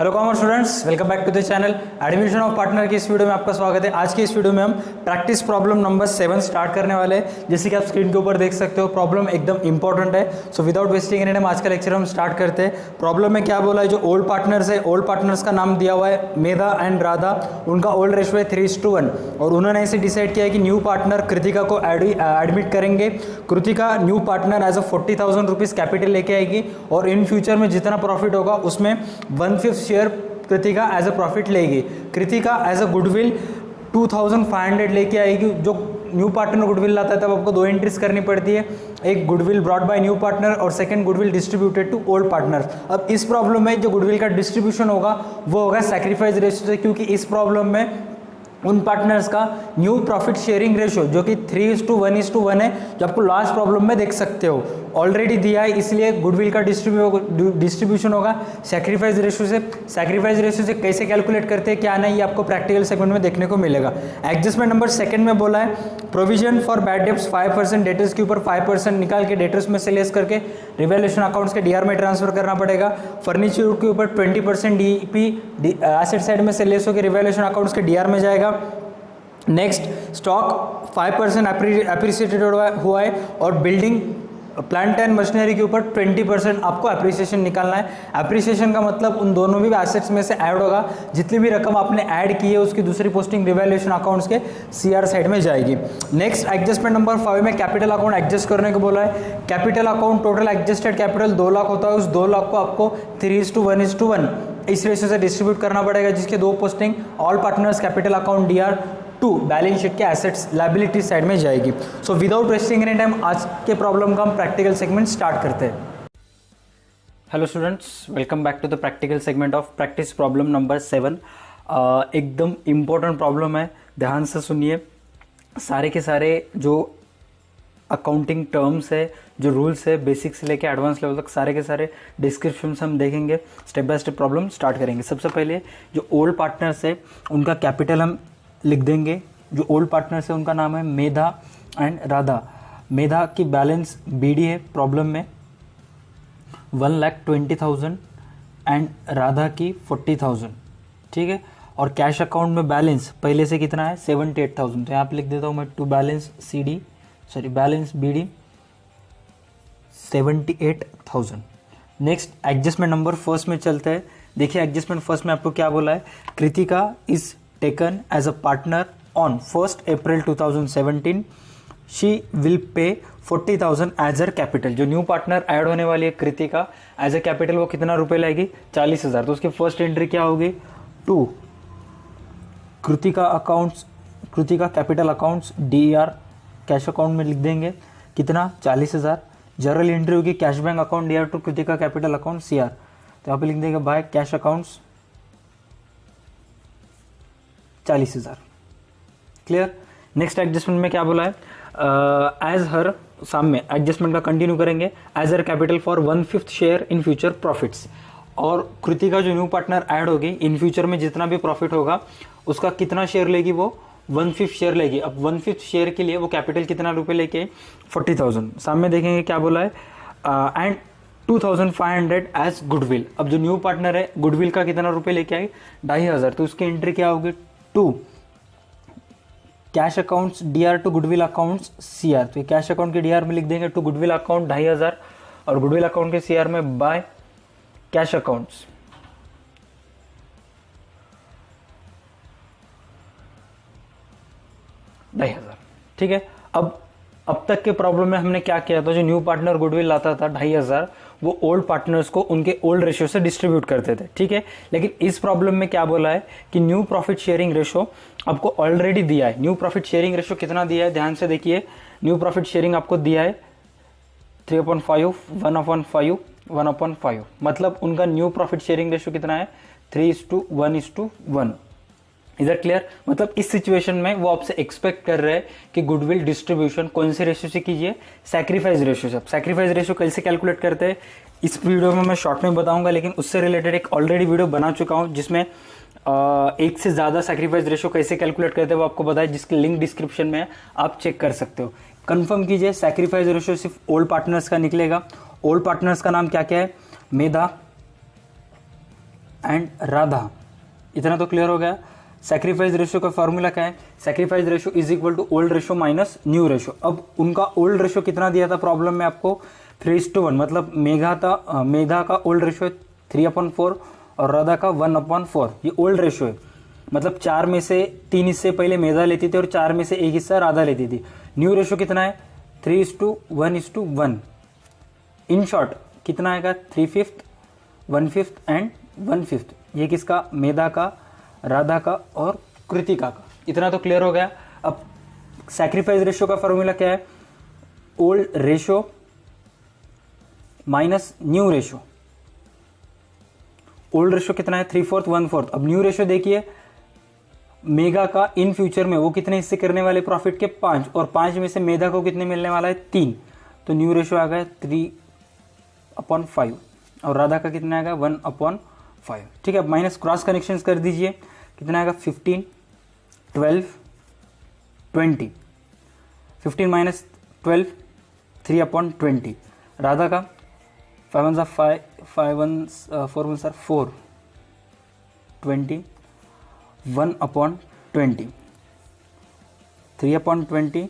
Hello commerce students, welcome back to the channel. Admission of partner की इस video में आपका स्वागत है। आज की इस वीडियो में हम प्रैक्टिस प्रॉब्लम नंबर 7 स्टार्ट करने वाले हैं। जैसे कि आप स्क्रीन के ऊपर देख सकते हो, प्रॉब्लम एकदम इंपॉर्टेंट है। सो विदाउट वेस्टिंग एनी टाइम आज का लेक्चर हम स्टार्ट करते हैं। प्रॉब्लम में क्या बोला है, जो ओल्ड पार्टनर्स है, ओल्ड पार्टनर्स का नाम दिया हुआ है मेधा एंड राधा। उनका ओल्ड रेशियो है 3:1 और उन्होंने ऐसे डिसाइड किया है कि न्यू पार्टनर कृतिका को एडमिट करेंगे। Kritika new partner as a 40,000 rupees capital लेके आएगी और इन फ्यूचर में जितना प्रॉफिट होगा उसमें 1/5 share Kritika as a profit लेगी। कृतिका एज अ गुडविल 2,500 लेके आएगी। जो न्यू पार्टनर गुडविल लाता है तब आपको दो एंट्रीज करनी पड़ती है, एक goodwill brought by new partner और second goodwill distributed to old partner. अब इस प्रॉब्लम में जो गुडविल का डिस्ट्रीब्यूशन होगा वो होगा सैक्रिफाइस रेशियो से, क्योंकि इस प्रॉब्लम में उन पार्टनर्स का न्यू प्रॉफिट शेयरिंग रेशियो जो कि 3:1 है, जो आपको लास्ट प्रॉब्लम में देख सकते हो ऑलरेडी दिया है, इसलिए गुडविल का डिस्ट्रीब्यूशन होगा सैक्रिफाइस रेशियो से। सैक्रिफाइस रेशियो से कैसे कैलकुलेट करते हैं क्या नहीं, ये आपको प्रैक्टिकल सेगमेंट में देखने को मिलेगा। एडजस्टमेंट नंबर 2 में बोला है provision for bad debts 5%, debtors के ऊपर 5% निकाल के डेटर्स में से लेस करके रिवैल्यूएशन अकाउंट्स के डीआर में ट्रांसफर करना पड़ेगा। फर्नीचर के ऊपर 20% डीपी एसेट साइड में से लेस होकर रिवैल्यूएशन अकाउंट्स के डीआर में जाएगा। नेक्स्ट स्टॉक 5% एप्रिसिएटेड हुआ है और बिल्डिंग प्लांट एंड मशीनरी के ऊपर 20% आपको अप्रिसिएशन निकालना है। अप्रिसिएशन का मतलब उन दोनों भी एसेट्स में से ऐड होगा, जितनी भी रकम आपने ऐड की है उसकी दूसरी पोस्टिंग रिवैल्यूएशन अकाउंट्स के सीआर साइड में जाएगी। नेक्स्ट एडजस्टमेंट नंबर 5 में कैपिटल अकाउंट एडजस्ट करने को बोला है। Capital account total adjusted capital 2 lakh होता है, उस 2 लाख को आपको 3:1 इस रेशियो से डिस्ट्रीब्यूट करना पड़ेगा, जिसके दो posting all partners capital account DR to balance sheet के एसेट्स लायबिलिटी साइड में जाएगी। So without wasting any time आज के प्रॉब्लम का हम प्रैक्टिकल सेगमेंट स्टार्ट करते हैं। Hello students, welcome back to the practical segment of practice problem number 7। एकदम इम्पोर्टेंट प्रॉब्लम है, ध्यान से सुनिए। सारे के सारे जो अकाउंटिंग टर्म्स है, जो रूल्स है, बेसिक से लेके एडवांस लेवल तक सारे के सारे डिस्क्रिप्शन हम देखेंगे। Step by step problem start करेंगे। सबसे पहले जो ओल्ड पार्टनर्स है उनका कैपिटल हम लिख देंगे। जो ओल्ड पार्टनर्स है उनका नाम है मेधा एंड राधा। मेधा की बैलेंस बीडी है प्रॉब्लम में 1,20,000 एंड राधा की 40,000, ठीक है। और कैश अकाउंट में बैलेंस पहले से कितना है 78,000, तो यहाँ पे लिख देता हूँ मैं to balance balance BD 78,000। Next adjustment number 1 में चलते हैं। देखिए एडजस्टमेंट 1 में आपको क्या बोला है, Kritika is taken as a partner on 1st April 2017. She will pay 40,000 as her capital. जो न्यू पार्टनर ऐड होने वाली है कृतिका एज अ कैपिटल, वो कितना रुपए लाएगी 40,000। तो उसकी फर्स्ट एंट्री क्या होगी, to Kritika accounts, Kritika capital accounts DR cash account में लिख देंगे कितना 40,000। जनरल एंट्री होगी cash bank account DR to Kritika capital account CR, तो यहाँ पे लिख देंगे by cash accounts 40,000। Clear. Next adjustment में क्या बोला है, एज हर सामने एडजस्टमेंट का कंटिन्यू करेंगे। As her capital for 1/5 share in future profits. और कृतिका जो न्यू पार्टनर ऐड होगी इन फ्यूचर में जितना भी प्रॉफिट होगा उसका कितना शेयर लेगी, वो 1/5 शेयर लेगी। अब 1/5 शेयर के लिए वो कैपिटल कितना रुपए लेके 40,000। सामने देखेंगे क्या बोला है, एंड 2,500 एज गुडविल। अब जो न्यू पार्टनर है गुडविल का कितना रुपए लेके आएगी 2,500, तो उसकी एंट्री क्या होगी to cash accounts DR to goodwill accounts CR. तो कैश अकाउंट के डीआर में लिख देंगे टू गुडविल अकाउंट 2,500 और गुडविल अकाउंट के सीआर में बाय कैश अकाउंट्स 2,500, ठीक है। अब तक के प्रॉब्लम में हमने क्या किया था, जो न्यू पार्टनर गुडविल लाता था 2,500, वो ओल्ड पार्टनर्स को उनके ओल्ड रेशियो से डिस्ट्रीब्यूट करते थे, ठीक है। लेकिन इस प्रॉब्लम में क्या बोला है कि न्यू प्रॉफिट शेयरिंग रेशियो आपको ऑलरेडी दिया है। न्यू प्रॉफिट शेयरिंग रेशियो कितना दिया है, ध्यान से देखिए। न्यू प्रॉफिट शेयरिंग आपको दिया है 3/5, 1/5, 1/5। मतलब उनका न्यू प्रॉफिट शेयरिंग रेशियो कितना है 3:1:1। Is that clear. मतलब इस सिचुएशन में वो आपसे एक्सपेक्ट कर रहे हैं कि गुडविल डिस्ट्रीब्यूशन कौन से रेशियो से कीजिए, सैक्रिफाइस रेशियो से। सैक्रिफाइस रेशियो कैसे कैलकुलेट करते हैं इस वीडियो में मैं शॉर्ट में बताऊंगा, लेकिन उससे रिलेटेड एक ऑलरेडी वीडियो बना चुका हूं जिसमें एक से ज्यादा सैक्रिफाइस रेशियो कैसे कैलकुलेट करते हैं वो आपको बताया, जिसकी लिंक डिस्क्रिप्शन में आप चेक कर सकते हो। कंफर्म कीजिए सैक्रिफाइस रेशियो सिर्फ ओल्ड पार्टनर्स का निकलेगा। ओल्ड पार्टनर्स का नाम क्या क्या है, मेधा एंड राधा। इतना तो क्लियर हो गया। सैक्रिफाइस रेशियो का फॉर्मूला क्या है? Sacrifice ratio is equal to old ratio minus new ratio. अब उनका ओल्ड रेशियो कितना दिया था प्रॉब्लम में आपको? 3:1, मतलब मेघा का ओल्ड रेशियो है 3/4 और राधा का 1/4। ये ओल्ड रेशियो है, मतलब 4 में से 3 हिस्से पहले मेधा लेती थी और 4 में से 1 हिस्सा राधा लेती थी। न्यू रेशियो कितना है? 3:1:1। इन शॉर्ट कितना आएगा? 3/5, 1/5 एंड 1/5। ये किसका? मेधा का, राधा का और कृतिका का। इतना तो क्लियर हो गया। अब सैक्रिफाइस रेशियो का फॉर्मूला क्या है? Old ratio minus new ratio. Old ratio कितना है? 3/4, 1/4। अब न्यू रेशियो देखिए, मेगा का इन फ्यूचर में वो कितने हिस्से करने वाले प्रॉफिट के? 5, और 5 में से मेधा को कितने मिलने वाला है? 3। तो न्यू रेशियो आ गया 3/5 और राधा का कितना आएगा? 1/5। ठीक है, अब माइनस क्रॉस कनेक्शन कर दीजिए। कितना आएगा? 15, 12, 20। 15 माइनस 12, 3/20। राधा का 5 1 5, 5 1 4 1 4, 20, 1/20, 3/20,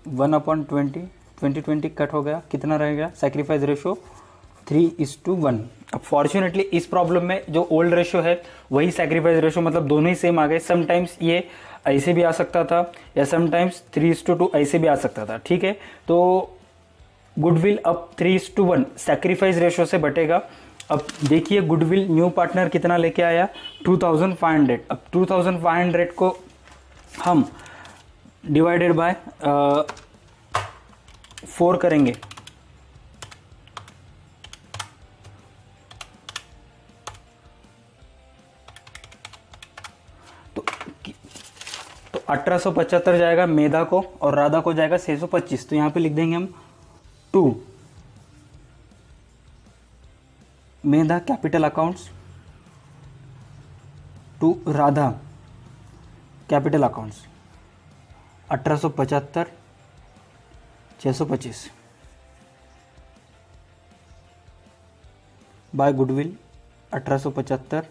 1/20, 20 कट हो गया। कितना रहेगा? Sacrifice ratio 3:1। अब फॉर्चुनेटली इस प्रॉब्लम में जो ओल्ड रेशियो है वही सैक्रिफाइस रेशियो, मतलब दोनों ही सेम आ गए। समटाइम्स ये ऐसे भी आ सकता था या समटाइम्स 3:2 ऐसे भी आ सकता था। ठीक है, तो गुडविल अब 3:1 सैक्रिफाइस रेशियो से बटेगा। अब देखिए गुडविल न्यू पार्टनर कितना लेके आया? 2500। अब 2500 को हम डिवाइडेड बाय 4 करेंगे तो 1875 जाएगा मेधा को और राधा को जाएगा 625। तो यहां पे लिख देंगे हम 2 Medha capital accounts, 2 Radha capital accounts. 1875, 625 by goodwill 1875,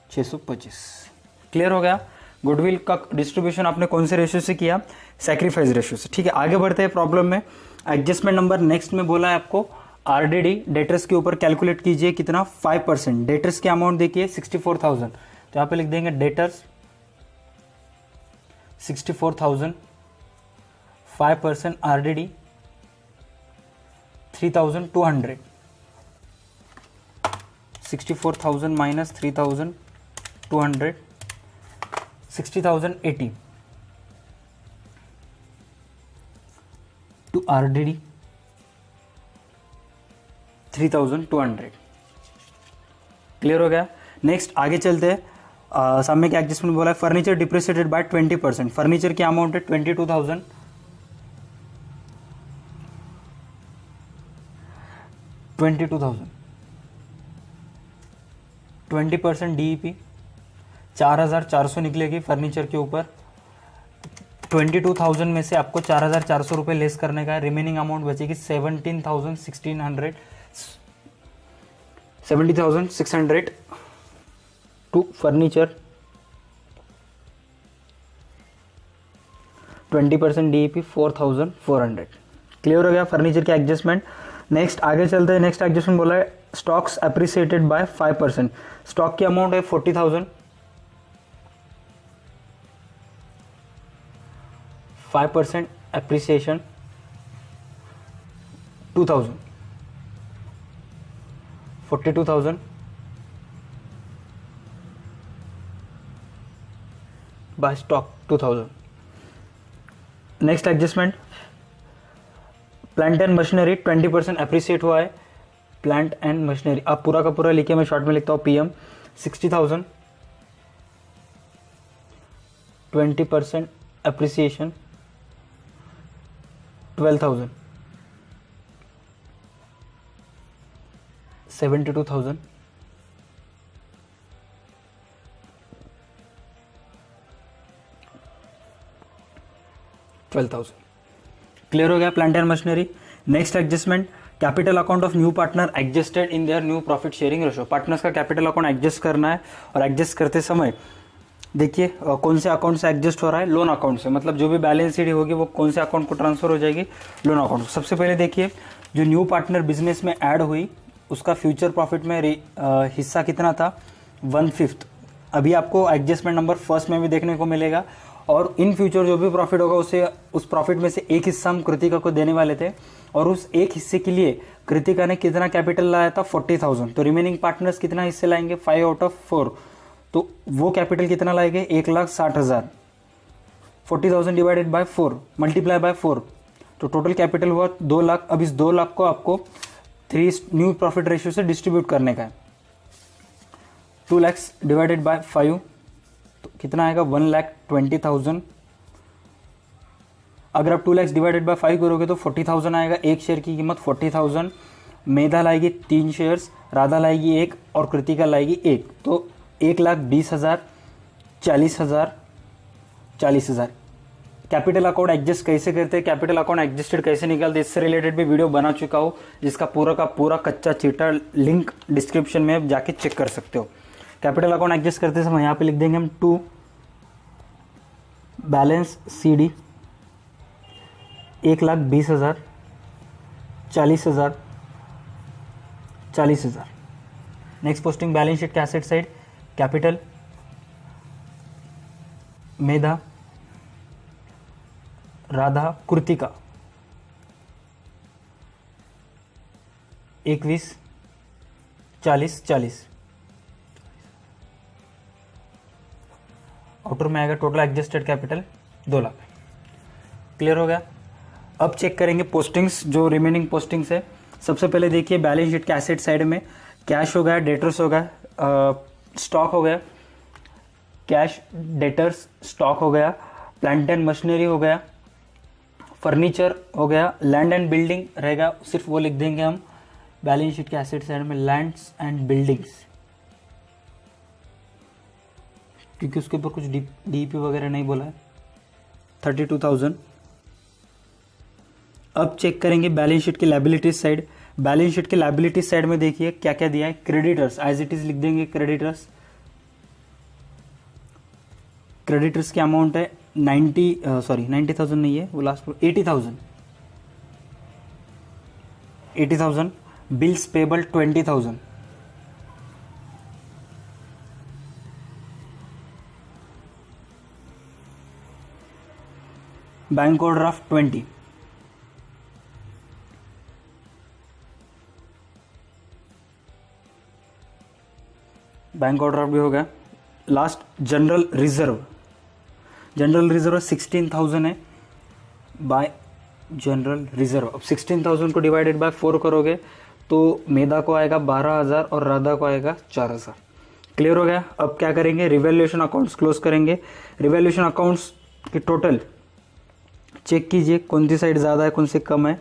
625। Clear हो गया? गुडविल का डिस्ट्रीब्यूशन आपने कौन से रेशियो से किया? सैक्रिफाइस रेशियो से। ठीक है, आगे बढ़ते हैं प्रॉब्लम में। एडजस्टमेंट नंबर नेक्स्ट में बोला है आपको आरडीडी डेटर्स के ऊपर कैलकुलेट कीजिए। कितना? 5%। डेटर्स की अमाउंट देखिए 64,000। तो यहां पे लिख देंगे debtors 64,000, 5% RDD 3,200। 64,000 minus 3,200, 60,080 to RDD 3,200। Clear हो गया? नेक्स्ट आगे चलते हैं। सामने क्या एडजस्टमेंट बोला है? Furniture depreciated by 20%। फर्नीचर की अमाउंट है 22,000, 20% डीईपी 4,400 निकलेगी फर्नीचर के ऊपर। 22,000 में से आपको 4,400 रुपये लेस करने का है। रिमेनिंग अमाउंट बचेगी 70,600 टू फर्नीचर। 20% डीईपी 4,400। क्लियर हो गया फर्नीचर के एडजस्टमेंट। नेक्स्ट आगे चलते हैं। नेक्स्ट एडजस्टमेंट बोला है स्टॉक्स अप्रिसिएटेड बाय 5%। स्टॉक की अमाउंट है 40,000, 5% appreciation 2,000, 42,000 by stock 2,000। Next adjustment plant and machinery 20% appreciate हुआ है। प्लांट एंड मशीनरी आप पूरा का पूरा लिखिए, मैं शॉर्ट में लिखता हूँ पीएम। 60,000, 20% अप्रिसिएशन 12,000, 72,000, 12,000। क्लियर हो गया plant and machinery. Next adjustment capital account of new partner adjusted in their new profit sharing ratio. Partners का कैपिटल अकाउंट एडजस्ट करना है और एडजस्ट करते समय देखिए कौन से अकाउंट से एडजस्ट हो रहा है, लोन अकाउंट से, मतलब जो भी बैलेंस शीट होगी वो कौन से अकाउंट को ट्रांसफर हो जाएगी, लोन अकाउंट। सबसे पहले देखिए जो न्यू पार्टनर बिजनेस में ऐड हुई उसका फ्यूचर प्रॉफिट में हिस्सा कितना था, 1/5। अभी आपको एडजस्टमेंट नंबर फर्स्ट में भी देखने को मिलेगा। और इन फ्यूचर जो भी प्रॉफिट होगा उसे उस प्रॉफिट में से एक हिस्सा हम कृतिका को देने वाले थे और उस एक हिस्से के लिए कृतिका ने कितना कैपिटल लाया था, 40,000। तो रिमेनिंग पार्टनर्स कितना हिस्से लाएंगे, 5 आउट ऑफ 4। तो वो कैपिटल कितना लाएंगे, 1,60,000। 40,000 डिवाइडेड बाय 4 मल्टीप्लाई बाय 4, तो टोटल कैपिटल हुआ 2 लाख। अब इस 2 लाख को आपको 3 न्यू प्रॉफिट रेशियो से डिस्ट्रीब्यूट करने का है। 2 लाख डिवाइडेड बाय 5 तो कितना आएगा, 1,20,000। अगर आप 2 लाख डिवाइडेड बाय 5 करोगे तो 40,000 आएगा। एक शेयर की कीमत 40,000। मेधा लाएगी 3 शेयर्स, राधा लाएगी 1 और कृतिका लाएगी 1। तो 1,20,000, 40,000, 40,000। कैपिटल अकाउंट एडजस्ट कैसे करते हैं, कैपिटल अकाउंट एडजस्टेड कैसे निकालते, इससे रिलेटेड भी वीडियो बना चुका हूँ जिसका पूरा का पूरा कच्चा चीटा लिंक डिस्क्रिप्शन में आप जाके चेक कर सकते हो। कैपिटल अकाउंट एडजस्ट करते समय यहाँ पे लिख देंगे हम 2 balance CD 1,20,000, 40,000, 40,000। Next posting balance sheet के एसेट साइड, कैपिटल मेधा, राधा, कृतिका 21, 40, 40। आउटर में आएगा total adjusted capital 2 lakh. Clear हो गया। अब चेक करेंगे पोस्टिंग्स, जो रिमेनिंग पोस्टिंग्स है। सबसे पहले देखिए बैलेंस शीट के एसेट साइड में कैश हो गया, डेटर्स हो गया, स्टॉक हो गया, कैश, डेटर्स, स्टॉक हो गया, प्लांट एंड मशीनरी हो गया, फर्नीचर हो गया, लैंड एंड बिल्डिंग रहेगा, सिर्फ वो लिख देंगे हम बैलेंस शीट के एसेट साइड में, लैंड्स एंड बिल्डिंग्स, क्योंकि उसके ऊपर कुछ डीपी वगैरह नहीं बोला है। 32,000। अब चेक करेंगे बैलेंस शीट की लायबिलिटीज साइड। बैलेंस शीट की लायबिलिटीज साइड में देखिए क्या क्या दिया है। क्रेडिटर्स एज इट इज लिख देंगे, क्रेडिटर्स। क्रेडिटर्स की अमाउंट है 90,000 नहीं है वो last, 80,000। 80,000। Bills payable 20,000। Bank overdraft 20। Bank overdraft भी हो गया। Last general reserve, general reserve 16,000 है बाय जनरल रिजर्व। अब 16,000 को डिवाइडेड बाय 4 करोगे तो मेधा को आएगा 12,000 और राधा को आएगा 4,000। क्लियर हो गया। अब क्या करेंगे, रिवैल्यूएशन अकाउंट्स क्लोज करेंगे। रिवैल्यूएशन अकाउंट्स की टोटल चेक कीजिए कौन सी साइड ज़्यादा है कौन सी कम है।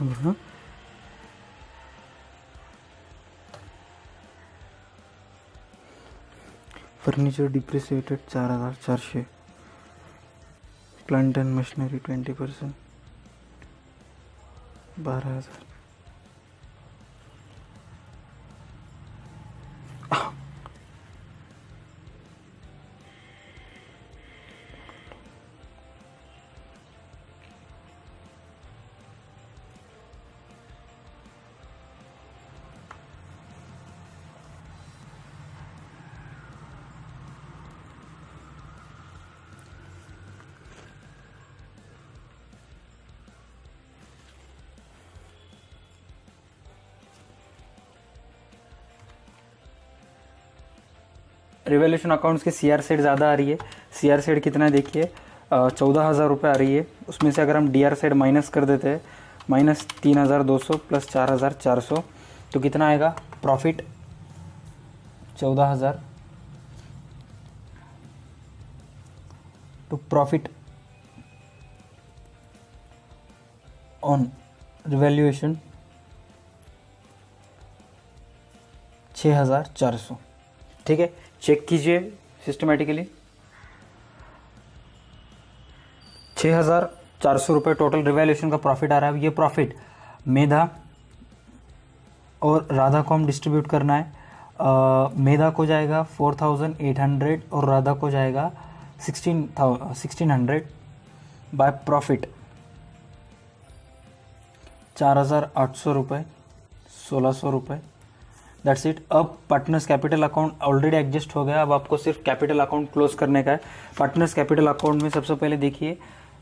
हाँ, furniture depreciated 4400, plant and machinery 20%, 12,000। Revaluation accounts की सीआर सेट ज़्यादा आ रही है। सीआर सेट कितना है देखिए, 14,000 रुपये आ रही है। उसमें से अगर हम डीआर सेट माइनस कर देते हैं, -3,200 प्लस 4,400, तो कितना आएगा प्रॉफिट? 14,000 तो प्रॉफिट ऑन रिवैल्यूएशन 6,400। ठीक है, चेक कीजिए सिस्टमेटिकली। 6,400 रुपये टोटल रिवैल्यूएशन का प्रॉफिट आ रहा है। ये प्रॉफिट मेधा और राधा को हम डिस्ट्रीब्यूट करना है। मेधा को जाएगा 4,800 और राधा को जाएगा 1,600 बाय प्रॉफिट 4,800 रुपये, 1,600 रुपये। That's it. अब partners capital account already adjust हो गया। अब आपको सिर्फ कैपिटल अकाउंट क्लोज करने का है। पार्टनर्स कैपिटल अकाउंट में सबसे पहले देखिए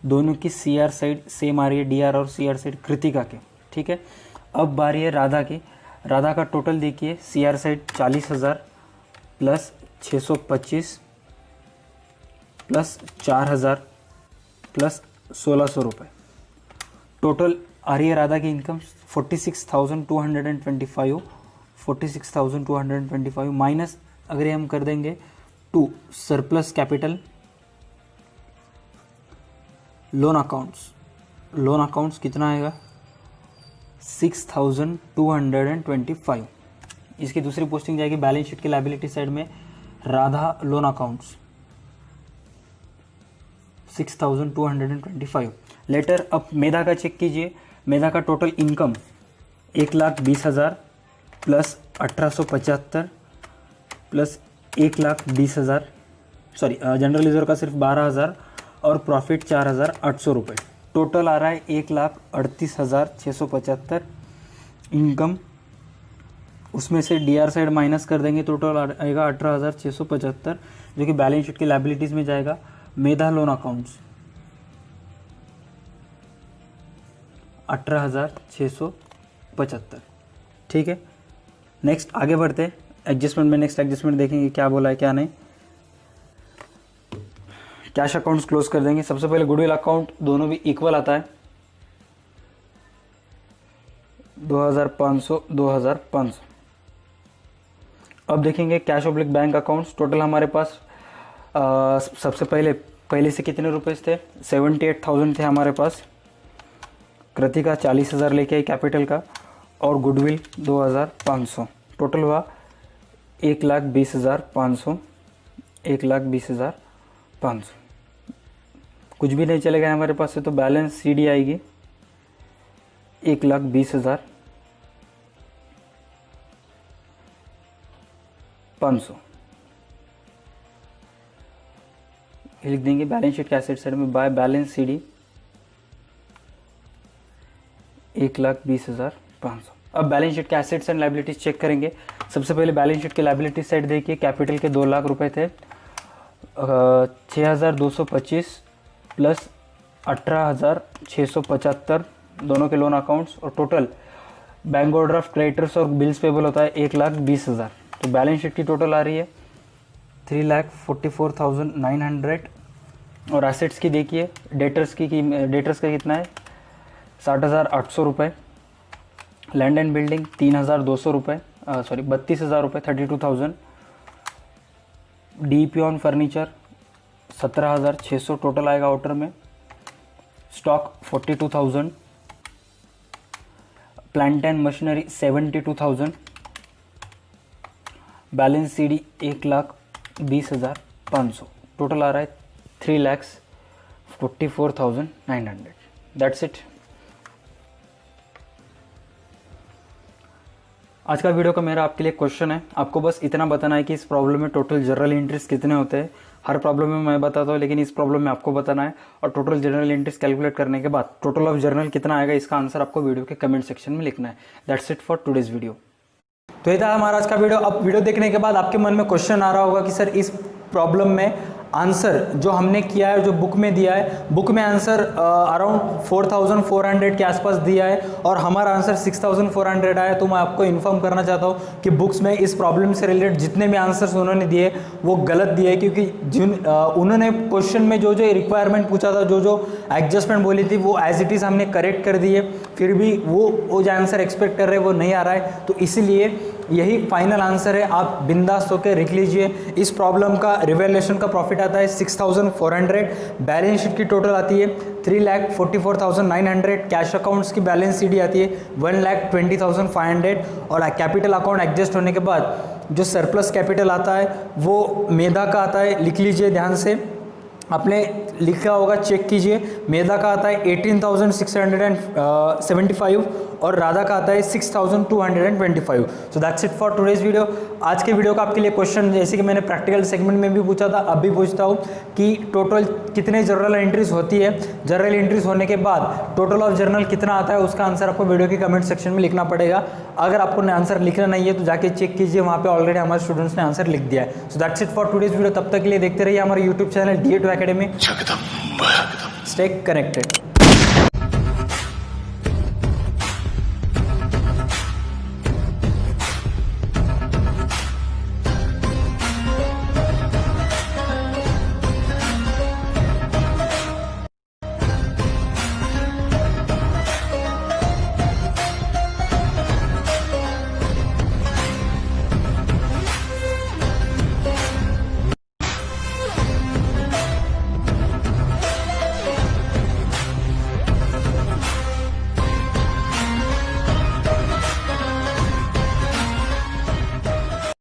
दोनों की सीआर साइड सेम आ रही है, डीआर और सीआर साइड कृतिका के। ठीक है, अब बारी है राधा की। राधा का टोटल देखिए, CR side 40,000 plus 625 plus 4,000 plus 1,600 रुपये। टोटल आ रही है राधा की इनकम 46,225, 46,225 माइनस अगर ये हम कर देंगे to surplus capital loan accounts. Loan accounts कितना आएगा? 6,225। इसकी दूसरी पोस्टिंग जाएगी बैलेंस शीट की लायबिलिटी साइड में, राधा लोन अकाउंट्स 6,225। लेटर अब मेधा का चेक कीजिए। मेधा का total income 1,20,000 plus 1,875 plus 1,20,000, sorry general reserve का सिर्फ 12,000 और प्रॉफिट 4,800 रुपये। टोटल आ रहा है 1,38,675 इनकम। उसमें से डीआर साइड माइनस कर देंगे, टोटल आएगा 18,675 जो कि बैलेंस शीट की लायबिलिटीज़ में जाएगा। मेधा लोन अकाउंट्स 18,675। ठीक है, नेक्स्ट आगे बढ़ते हैं। एडजस्टमेंट में नेक्स्ट एडजस्टमेंट देखेंगे क्या बोला है क्या नहीं। कैश अकाउंट्स क्लोज कर देंगे। सबसे पहले गुडविल अकाउंट दोनों भी इक्वल आता है, 2,500 2,500। अब देखेंगे cash oblique bank accounts. Total हमारे पास सबसे पहले से कितने रुपए थे? 78,000 थे हमारे पास। कृतिका 40,000 लेके आई कैपिटल का और गुडविल 2,500। टोटल हुआ 1,20,500, 1,20,500। कुछ भी नहीं चलेगा हमारे पास से, तो बैलेंस सीडी आएगी 1,20,500। लिख देंगे बैलेंस शीट के एसेट साइड में बाय बैलेंस सीडी 1,20,500। अब बैलेंस शीट के एसेट्स एंड लायबिलिटीज चेक करेंगे। सबसे पहले बैलेंस शीट के लायबिलिटी साइड देखिए, कैपिटल के 2 लाख रुपए थे, 6,225 प्लस 18,675 दोनों के लोन अकाउंट्स, और टोटल बैंक ओवरड्राफ्ट क्रेडिटर्स और बिल्स पेबल होता है 1,20,000। तो बैलेंस शीट की टोटल आ रही है 3,44,900। और एसेट्स की देखिए, डेटर्स का कितना है? 60,800 रुपये। लैंड एंड बिल्डिंग 3,200 रुपये, सॉरी 32,000 रुपये, 32,000। डीपी ऑन फर्नीचर 17,600 टोटल आएगा आउटर में। Stock 42,000। Plant and machinery 72,000, balance CD 1,20,500, total आ रहा है 3,44,900। That's it. आज का वीडियो का मेरा आपके लिए क्वेश्चन है, आपको बस इतना बताना है कि इस प्रॉब्लम में टोटल जर्नल एंट्रीज कितने होते हैं। हर प्रॉब्लम में मैं बताता हूँ, लेकिन इस प्रॉब्लम में आपको बताना है। और टोटल जर्नल एंट्रीज कैलकुलेट करने के बाद टोटल ऑफ जर्नल कितना आएगा, इसका आंसर आपको वीडियो के कमेंट सेक्शन में लिखना है। That's it for today's video. तो ये था हमारा आज का वीडियो। अब वीडियो देखने के बाद आपके मन में क्वेश्चन आ रहा होगा कि सर इस प्रॉब्लम में आंसर जो हमने किया है, जो बुक में दिया है, बुक में आंसर अराउंड 4,400 के आसपास दिया है और हमारा आंसर 6,400 आया। तो मैं आपको इन्फॉर्म करना चाहता हूँ कि बुक्स में इस प्रॉब्लम से रिलेटेड जितने भी आंसर्स उन्होंने दिए वो गलत दिए, क्योंकि उन्होंने क्वेश्चन में जो जो रिक्वायरमेंट पूछा था, जो जो एडजस्टमेंट बोली थी, वो एज इट इज़ हमने करेक्ट कर दिए। फिर भी वो जो आंसर एक्सपेक्ट कर रहे हैं वो नहीं आ रहा है। तो इसीलिए यही फाइनल आंसर है, आप बिंदास होकर लिख लीजिए। इस प्रॉब्लम का रिवैल्यूएशन का प्रॉफिट आता है 6,400, बैलेंस शीट की टोटल आती है 3,44,900, कैश अकाउंट्स की बैलेंस CD आती है 1,20,500 और कैपिटल अकाउंट एडजस्ट होने के बाद जो सरप्लस कैपिटल आता है वो मेधा का आता है। लिख लीजिए ध्यान से, आपने लिखा होगा, चेक कीजिए। मेधा का आता है 18,675 और राधा का आता है 6,225। So that's it for today's video. आज के वीडियो का आपके लिए क्वेश्चन, जैसे कि मैंने प्रैक्टिकल सेगमेंट में भी पूछा था, अब भी पूछता हूँ कि टोटल कितने जर्नल एंट्रीज होती है। जर्नल एंट्रीज होने के बाद टोटल ऑफ जर्नल कितना आता है, उसका आंसर आपको वीडियो के कमेंट सेक्शन में लिखना पड़ेगा। अगर आपको आंसर लिखना नहीं है तो जाके चेक कीजिए, वहाँ पे ऑलरेडी हमारे स्टूडेंट्स ने आंसर लिख दिया है। So that's it for today's video. तब तक के लिए देखते रहिए हमारे YouTube channel D8 Academy। Stay connected.